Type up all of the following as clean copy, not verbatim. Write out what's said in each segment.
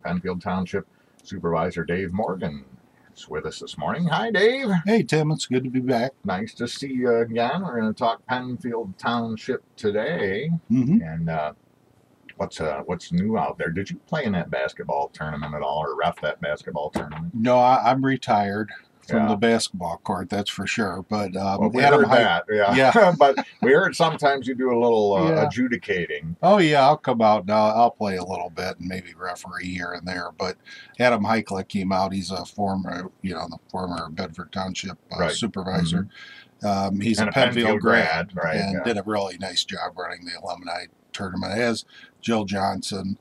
Pennfield Township Supervisor Dave Morgan is with us this morning. Hi, Dave. Hey, Tim. It's good to be back. Nice to see you again. We're going to talk Pennfield Township today. And what's new out there? Did you play in that basketball tournament at all, or ref that basketball tournament? No, I'm retired from the basketball court, that's for sure. But well, we heard that, yeah. But we heard sometimes you do a little adjudicating. Oh yeah, I'll come out now. I'll play a little bit and maybe referee here and there. But Adam Heichler came out. He's a former, the former Bedford Township supervisor. He's a Pennfield grad, right, and did a really nice job running the alumni tournament, as Jill Peterson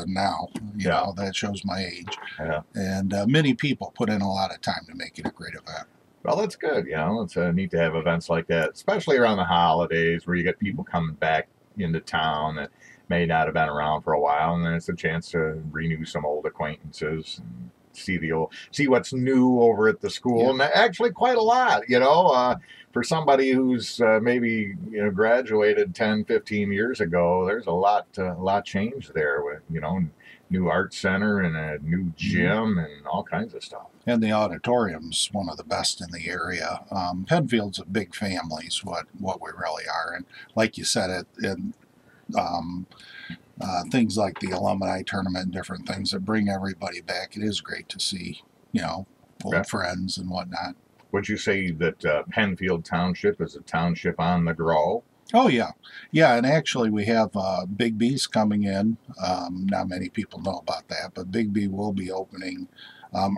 now. You know, that shows my age. Yeah. And many people put in a lot of time to make it a great event. Well, that's good. It's neat to have events like that, especially around the holidays where you get people coming back into town that may not have been around for a while, and then it's a chance to renew some old acquaintances and see what's new over at the school. And actually quite a lot, for somebody who's maybe graduated 10-15 years ago. There's a lot changed there with new art center and a new gym and all kinds of stuff. And the auditorium's one of the best in the area. Pennfield's a big family is what we really are. And like you said, things like the alumni tournament and different things that bring everybody back, it is great to see, old friends and whatnot. Would you say that Pennfield Township is a township on the grow? Oh, yeah. Yeah, and actually we have Big B's coming in. Not many people know about that, but Big B will be opening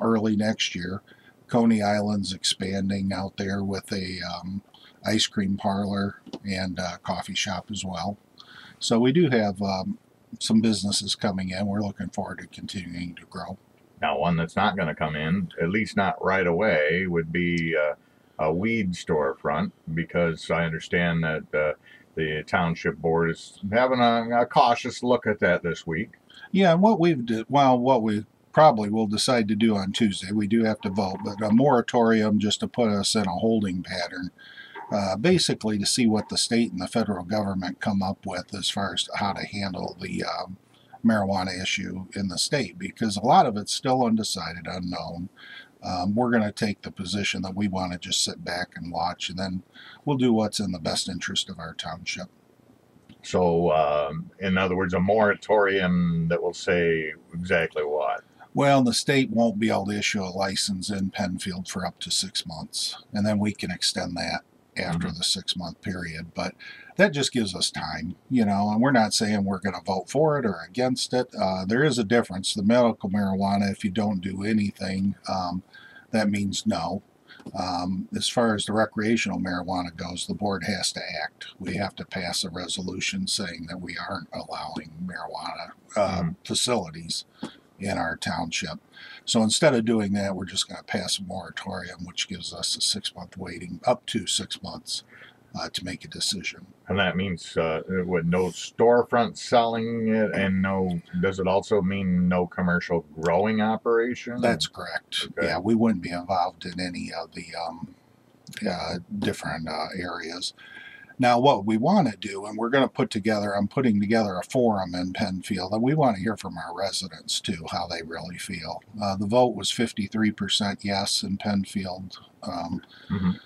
early next year. Coney Island's expanding out there with a ice cream parlor and coffee shop as well. So we do have some businesses coming in. We're looking forward to continuing to grow. Now, one that's not going to come in, at least not right away, would be a weed storefront, because I understand that the township board is having a cautious look at that this week. Yeah, and what we probably will decide to do on Tuesday, we do have to vote, but a moratorium just to put us in a holding pattern, basically to see what the state and the federal government come up with as far as how to handle the marijuana issue in the state, because a lot of it's still undecided, unknown. We're going to take the position that we want to just sit back and watch, and then we'll do what's in the best interest of our township. So, in other words, a moratorium that will say exactly what? Well, the state won't be able to issue a license in Pennfield for up to 6 months, and then we can extend that after the 6-month period. But that just gives us time, and we're not saying we're going to vote for it or against it. There is a difference. The medical marijuana, if you don't do anything, that means no. As far as the recreational marijuana goes, the board has to act. We have to pass a resolution saying that we aren't allowing marijuana facilities in our township. So instead of doing that, we're just going to pass a moratorium, which gives us a 6-month waiting, up to 6 months, to make a decision. And that means with no storefront selling it, and does it also mean no commercial growing operation? That's correct. Okay. Yeah, we wouldn't be involved in any of the different areas. Now, what we want to do, and I'm putting together a forum in Pennfield, and we want to hear from our residents, too, how they really feel. The vote was 53% yes in Pennfield,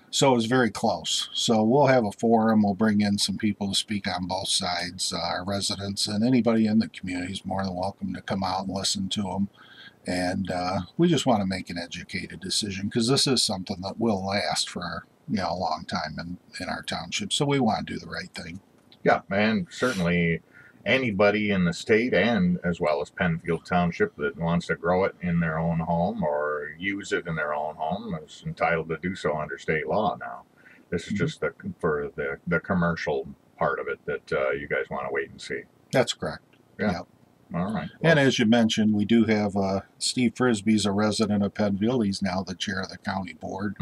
so it was very close. So we'll have a forum. We'll bring in some people to speak on both sides. Our residents and anybody in the community is more than welcome to come out and listen to them. And we just want to make an educated decision, because this is something that will last for a long time in our township, so we want to do the right thing. Yeah, and certainly anybody in the state, and as well as Pennfield Township, that wants to grow it in their own home or use it in their own home is entitled to do so under state law now. This is just for the commercial part of it that you guys want to wait and see. That's correct. Yeah. Yep. All right. Well, and as you mentioned, we do have Steve Frisbee's a resident of Pennfield. He's now the chair of the county board.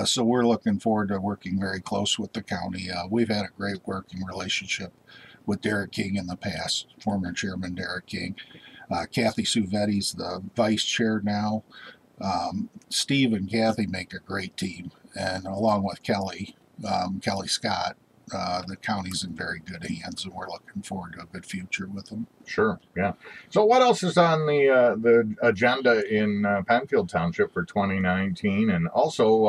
So we're looking forward to working very close with the county. We've had a great working relationship with Derek King in the past, former chairman Derek King. Kathy Suvetti's the vice chair now. Steve and Kathy make a great team, and along with Kelly Scott, the county's in very good hands, and we're looking forward to a good future with them. Sure, yeah. So what else is on the agenda in Pennfield Township for 2019? And also,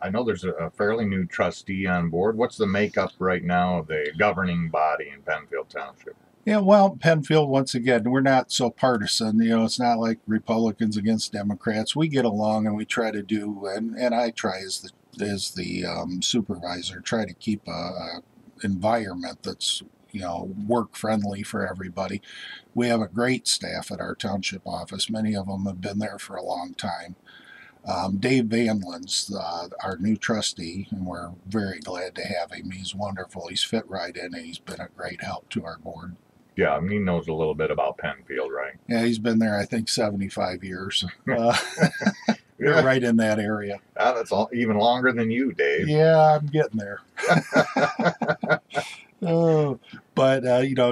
I know there's a fairly new trustee on board. What's the makeup right now of the governing body in Pennfield Township? Yeah, well, Pennfield, once again, we're not so partisan. It's not like Republicans against Democrats. We get along, and we try to do, and I try as the supervisor, try to keep a environment that's work friendly for everybody. We have a great staff at our township office. Many of them have been there for a long time. Dave Vanland's our new trustee, and we're very glad to have him. He's wonderful. He's fit right in, and he's been a great help to our board. Yeah, I mean, he knows a little bit about Pennfield, right? Yeah, he's been there, I think, 75 years. We're right in that area. That's even longer than you, Dave. Yeah, I'm getting there. But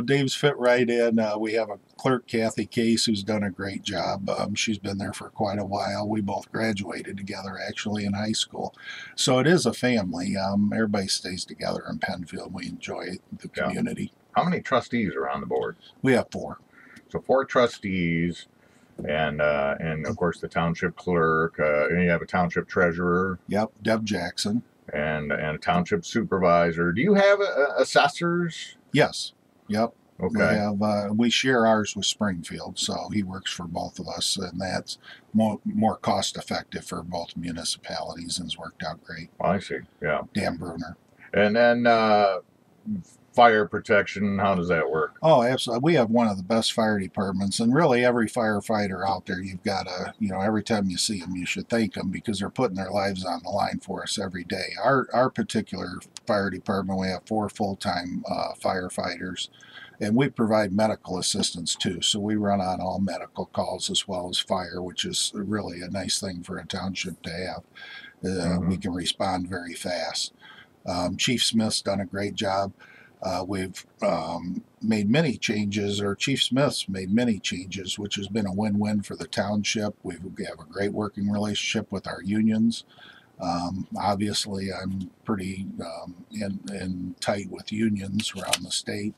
Dave's fit right in. We have a clerk, Kathy Case, who's done a great job. She's been there for quite a while. We both graduated together, actually, in high school. So it is a family. Everybody stays together in Pennfield. We enjoy the community. How many trustees are on the board? We have 4. So 4 trustees, and of course the township clerk. And you have a township treasurer. Yep, Deb Jackson. And a township supervisor. Do you have assessors? Yes. Yep. Okay. We share ours with Springfield, so he works for both of us, and that's more cost effective for both municipalities, and has worked out great. Oh, I see. Yeah. Dan Bruner. And then fire protection, how does that work? Oh, absolutely. We have one of the best fire departments, and really every firefighter out there, you've got to, every time you see them, you should thank them, because they're putting their lives on the line for us every day. Our particular fire department, we have 4 full-time firefighters, and we provide medical assistance too. So we run on all medical calls as well as fire, which is really a nice thing for a township to have. We can respond very fast. Chief Smith's done a great job. We've made many changes, or Chief Smith's made many changes, which has been a win-win for the township. We have a great working relationship with our unions. Obviously, I'm pretty in tight with unions around the state.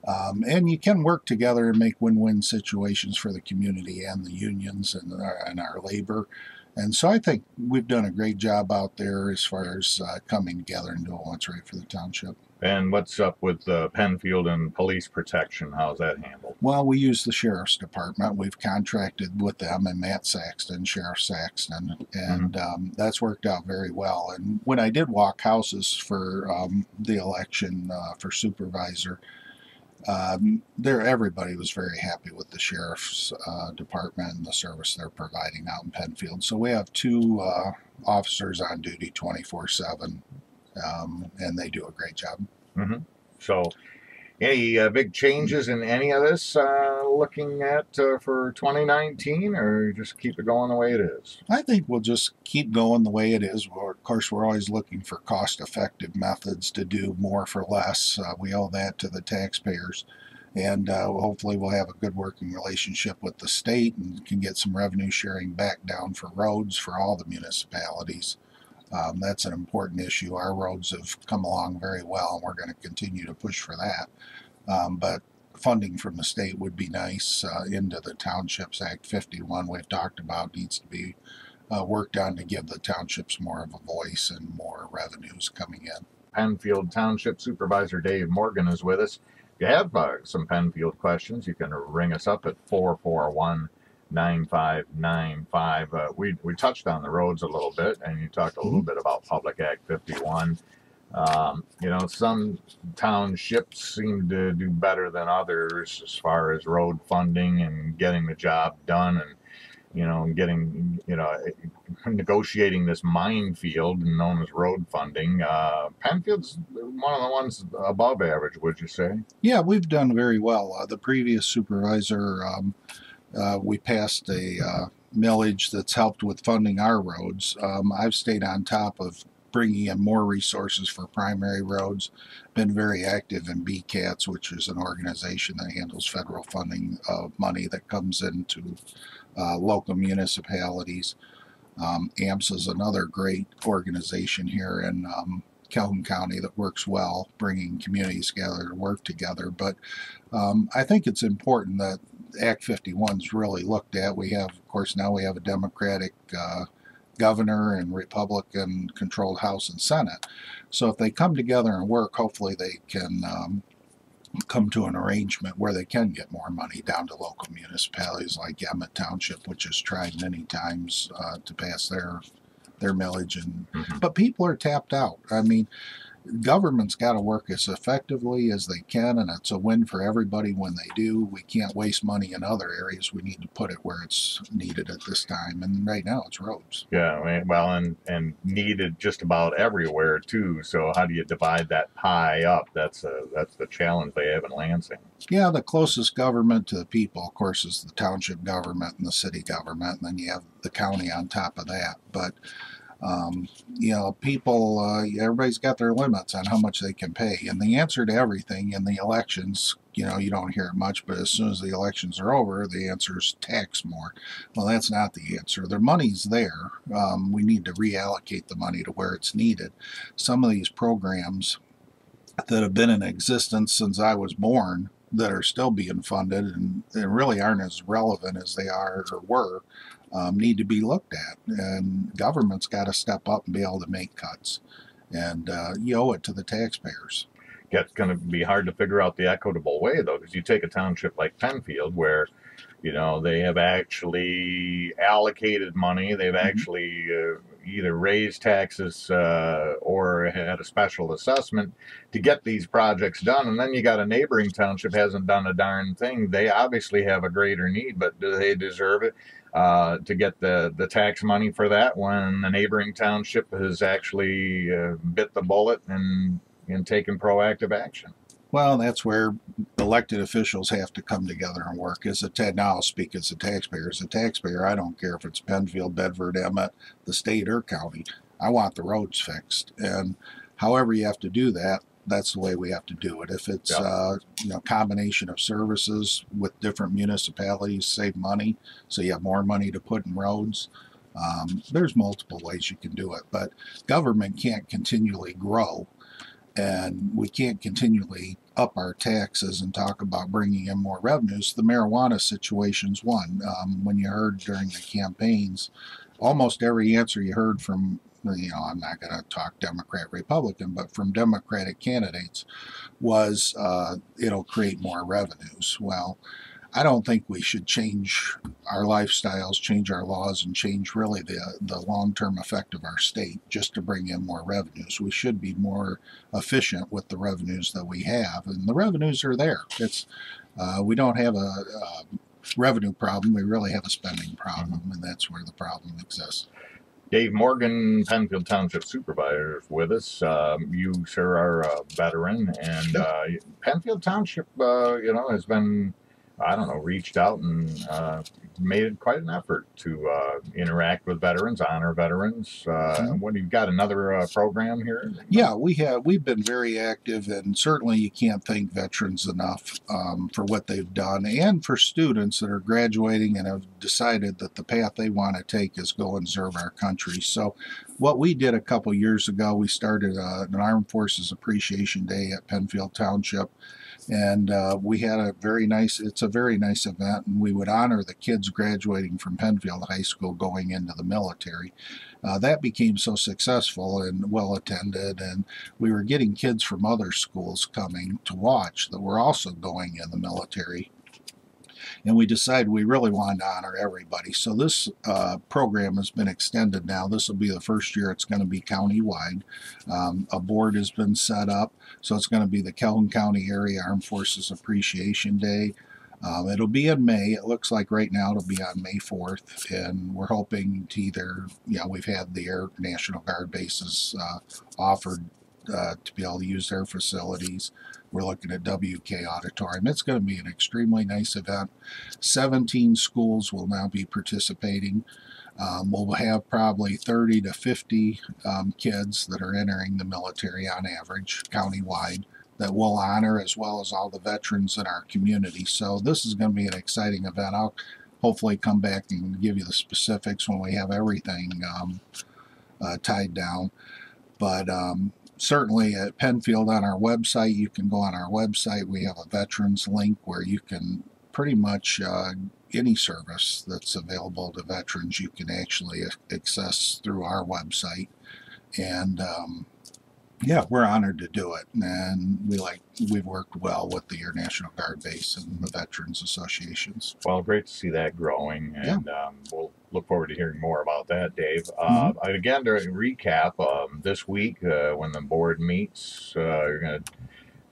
And you can work together and make win-win situations for the community and the unions and our labor. And so I think we've done a great job out there as far as coming together and doing what's right for the township. And what's up with Pennfield and police protection? How's that handled? Well, we use the sheriff's department. We've contracted with them and Matt Saxton, Sheriff Saxton, and that's worked out very well. And when I did walk houses for the election for supervisor, everybody was very happy with the sheriff's department and the service they're providing out in Pennfield. So we have 2 officers on duty 24/7, and they do a great job. So any big changes in any of this looking at for 2019, or just keep it going the way it is? I think we'll just keep going the way it is. Of course, we're always looking for cost-effective methods to do more for less. We owe that to the taxpayers. And hopefully we'll have a good working relationship with the state and can get some revenue sharing back down for roads for all the municipalities. That's an important issue. Our roads have come along very well, and we're going to continue to push for that. But funding from the state would be nice. Into the Townships Act 51 we've talked about needs to be worked on to give the townships more of a voice and more revenues coming in. Pennfield Township Supervisor Dave Morgan is with us. If you have some Pennfield questions, you can ring us up at 441-9595. We touched on the roads a little bit, and you talked a little bit about Public Act 51. Some townships seem to do better than others as far as road funding and getting the job done, and negotiating this minefield known as road funding. Pennfield's one of the ones above average, would you say? Yeah, we've done very well. The previous supervisor, we passed a millage that's helped with funding our roads. I've stayed on top of bringing in more resources for primary roads, been very active in BCATS, which is an organization that handles federal funding of money that comes into local municipalities. AMPS is another great organization here, and Calhoun County that works well, bringing communities together to work together. But I think it's important that Act 51 is really looked at. We have, of course, now we have a Democratic governor and Republican-controlled House and Senate. So if they come together and work, hopefully they can come to an arrangement where they can get more money down to local municipalities like Emmett Township, which has tried many times to pass their millage. But people are tapped out. I mean, government's got to work as effectively as they can, and it's a win for everybody when they do. We can't waste money in other areas. We need to put it where it's needed at this time, and right now it's roads. Yeah, well, and needed just about everywhere too. So how do you divide that pie up? That's the challenge they have in Lansing. Yeah, the closest government to the people, of course, is the township government and the city government, and then you have the county on top of that. But you know, people, everybody's got their limits on how much they can pay. And the answer to everything in the elections, you know, you don't hear it much, but as soon as the elections are over, the answer is tax more. Well, that's not the answer. The money's there. We need to reallocate the money to where it's needed. Some of these programs that have been in existence since I was born that are still being funded and really aren't as relevant as they are or were, need to be looked at, and government's got to step up and be able to make cuts, and you owe it to the taxpayers. Yeah, it's going to be hard to figure out the equitable way, though, because you take a township like Pennfield where, you know, they have actually allocated money, they've actually either raised taxes or had a special assessment to get these projects done, and then you got a neighboring township hasn't done a darn thing. They obviously have a greater need, but do they deserve it to get the tax money for that when the neighboring township has actually bit the bullet and taken proactive action? Well, that's where elected officials have to come together and work. Now I'll speak as a taxpayer. As a taxpayer, I don't care if it's Pennfield, Bedford, Emmett, the state, or county. I want the roads fixed. And however you have to do that, that's the way we have to do it. If it's you know, combination of services with different municipalities, save money, so you have more money to put in roads. There's multiple ways you can do it, but government can't continually grow. And we can't continually up our taxes and talk about bringing in more revenues. The marijuana situation's one. When you heard during the campaigns, almost every answer you heard from, you know, I'm not going to talk Democrat, Republican, but from Democratic candidates was it'll create more revenues. Well, I don't think we should change our lifestyles, change our laws, and change really the long-term effect of our state just to bring in more revenues. We should be more efficient with the revenues that we have, and the revenues are there. It's we don't have a revenue problem. We really have a spending problem, and that's where the problem exists. Dave Morgan, Pennfield Township Supervisor, is with us. You, sir, are a veteran, and Pennfield Township, you know, has been, I don't know, reached out and made quite an effort to interact with veterans, honor veterans. What, you've got another program here? Yeah, we've been very active, and certainly you can't thank veterans enough for what they've done, and for students that are graduating and have decided that the path they want to take is go and serve our country. So what we did a couple years ago, we started an Armed Forces Appreciation Day at Pennfield Township. And we had it's a very nice event, and we would honor the kids graduating from Pennfield High School going into the military. That became so successful and well attended, and we were getting kids from other schools coming to watch that were also going in the military. And we decided we really wanted to honor everybody. So this program has been extended now. This will be the first year it's going to be county-wide. A board has been set up, so it's going to be the Calhoun County Area Armed Forces Appreciation Day. It'll be in May. It looks like right now it'll be on May 4th, and we're hoping to either, you know, we've had the Air National Guard bases offered to be able to use their facilities. We're looking at WK Auditorium. It's going to be an extremely nice event. 17 schools will now be participating. We'll have probably 30 to 50 kids that are entering the military on average, countywide, that we'll honor, as well as all the veterans in our community. So this is going to be an exciting event. I'll hopefully come back and give you the specifics when we have everything tied down. But certainly at Pennfield on our website, you can go on our website. We have a veterans link where you can pretty much any service that's available to veterans you can actually access through our website. And yeah, we're honored to do it, and we've worked well with the Air National Guard base and the Veterans Associations. Well, great to see that growing, and we'll look forward to hearing more about that, Dave. Again, to recap, this week when the board meets, you're going to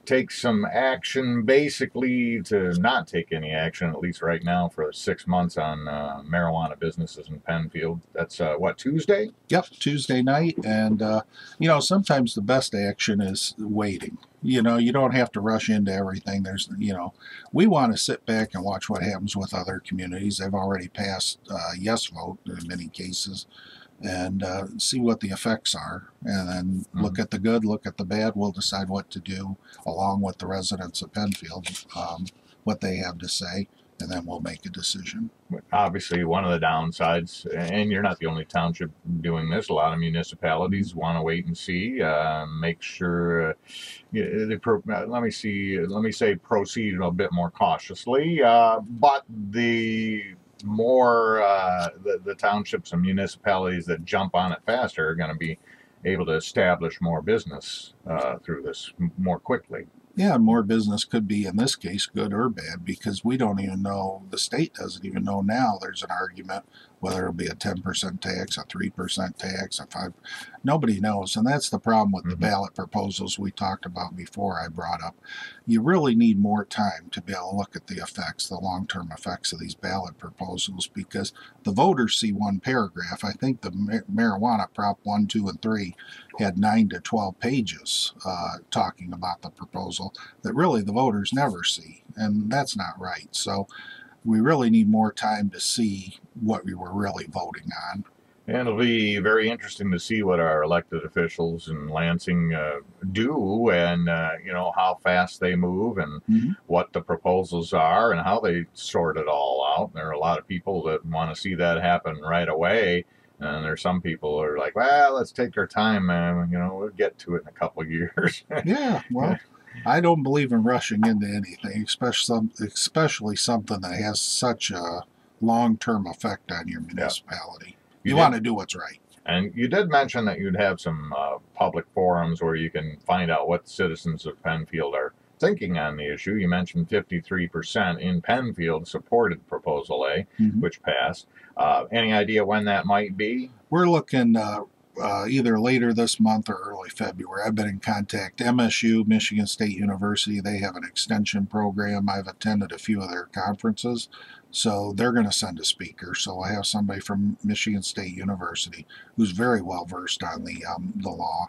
take some action, basically to not take any action, at least right now, for 6 months on marijuana businesses in Pennfield. That's what, Tuesday? Yep, Tuesday night. And you know, sometimes the best action is waiting. You know, you don't have to rush into everything. There's, you know, we want to sit back and watch what happens with other communities. They've already passed yes vote in many cases, and see what the effects are, and then look at the good, look at the bad. We'll decide what to do along with the residents of Pennfield, what they have to say, and then we'll make a decision. Obviously, one of the downsides, and you're not the only township doing this, a lot of municipalities want to wait and see, make sure, let me say proceed a bit more cautiously, but the more the townships and municipalities that jump on it faster are going to be able to establish more business through this more quickly. Yeah, more business could be, in this case, good or bad, because we don't even know, the state doesn't even know now. There's an argument whether it'll be a 10% tax, a 3% tax, a 5%. Nobody knows, and that's the problem with the ballot proposals we talked about before I brought up. You really need more time to be able to look at the effects, the long-term effects of these ballot proposals, because the voters see one paragraph. I think the marijuana Prop 1, 2, and 3 had 9 to 12 pages talking about the proposal that really the voters never see, and that's not right. So we really need more time to see what we were really voting on. And it'll be very interesting to see what our elected officials in Lansing do, and you know, how fast they move, and what the proposals are, and how they sort it all out. There are a lot of people that want to see that happen right away, and there's some people who are like, well, let's take our time, you know, we'll get to it in a couple of years. Yeah, well, I don't believe in rushing into anything, especially something that has such a long-term effect on your municipality. You want to do what's right. And you did mention that you'd have some public forums where you can find out what citizens of Pennfield are thinking on the issue. You mentioned 53% in Pennfield supported Proposal A, which passed. Any idea when that might be? We're looking either later this month or early February. I've been in contact. MSU, Michigan State University, they have an extension program. I've attended a few of their conferences, so they're going to send a speaker. So I have somebody from Michigan State University who's very well versed on the law.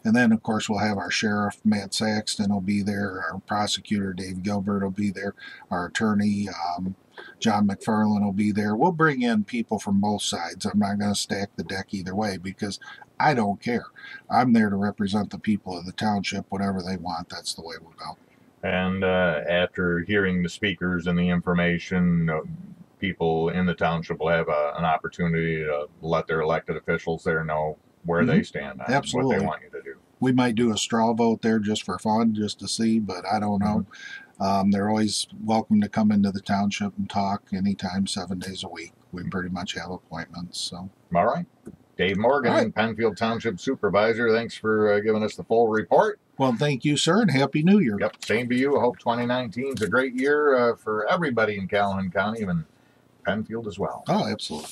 And then, of course, we'll have our sheriff, Matt Saxton, will be there. Our prosecutor, Dave Gilbert, will be there. Our attorney, John McFarland, will be there. We'll bring in people from both sides. I'm not going to stack the deck either way, because I don't care. I'm there to represent the people of the township. Whatever they want, that's the way we'll go. And after hearing the speakers and the information, people in the township will have an opportunity to let their elected officials there know where they stand on what they want you to do. We might do a straw vote there just for fun, just to see, but I don't know. They're always welcome to come into the township and talk anytime, 7 days a week. We pretty much have appointments. So. All right. Dave Morgan, Pennfield Township Supervisor, thanks for giving us the full report. Well, thank you, sir, and Happy New Year. Yep, same to you. I hope 2019 is a great year for everybody in Calhoun County, and Pennfield as well. Oh, absolutely.